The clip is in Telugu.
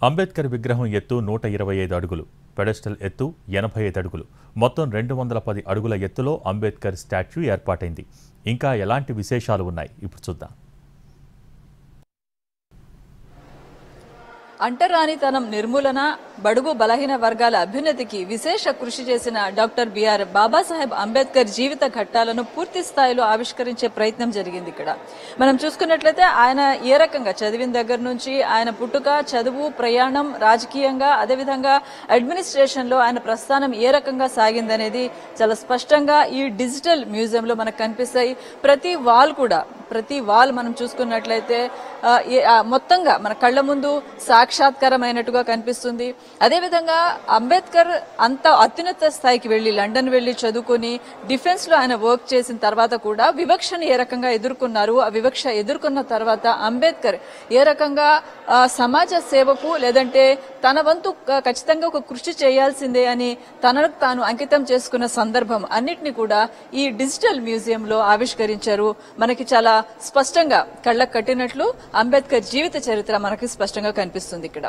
అంబేద్కర్ విగ్రహం ఎత్తు 125 అడుగులు, పెడెస్టల్ ఎత్తు 85 అడుగులు, మొత్తం 210 అడుగుల ఎత్తులో అంబేద్కర్ స్టాచ్యూ ఏర్పాటైంది. ఇంకా ఎలాంటి విశేషాలు ఉన్నాయి ఇప్పుడు చూద్దాం. అంటరానితనం నిర్మూలన, బడుగు బలహీన వర్గాల అభ్యున్నతికి విశేష కృషి చేసిన డాక్టర్ బిఆర్ బాబాసాహెబ్ అంబేద్కర్ జీవిత ఘట్టాలను పూర్తి స్థాయిలో ఆవిష్కరించే ప్రయత్నం జరిగింది. ఇక్కడ మనం చూసుకున్నట్లయితే ఆయన ఏ రకంగా చదివిన దగ్గర నుంచి ఆయన పుట్టుక, చదువు, ప్రయాణం, రాజకీయంగా అదేవిధంగా అడ్మినిస్ట్రేషన్ లో ఆయన ప్రస్థానం ఏ రకంగా సాగిందనేది చాలా స్పష్టంగా ఈ డిజిటల్ మ్యూజియంలో మనకు కనిపిస్తాయి. ప్రతి వాల్ మనం చూసుకున్నట్లయితే మొత్తంగా మన కళ్ల ముందు సాక్షాత్కారమైనట్టుగా కనిపిస్తుంది. అదేవిధంగా అంబేద్కర్ అంత అత్యున్నత స్థాయికి వెళ్లి లండన్ వెళ్లి చదువుకుని డిఫెన్స్ లో ఆయన వర్క్ చేసిన తర్వాత కూడా వివక్షను ఏ రకంగా ఎదుర్కొన్నారు, ఆ వివక్ష ఎదుర్కొన్న తర్వాత అంబేద్కర్ ఏ రకంగా సమాజ సేవకు లేదంటే తన వంతు ఖచ్చితంగా ఒక కృషి చేయాల్సిందే అని తనకు తాను అంకితం చేసుకున్న సందర్భం అన్నిటిని కూడా ఈ డిజిటల్ మ్యూజియంలో ఆవిష్కరించారు. మనకి చాలా స్పష్టంగా కళ్ళకు కట్టినట్లు అంబేద్కర్ జీవిత చరిత్ర మనకి స్పష్టంగా కనిపిస్తుంది ఇక్కడ.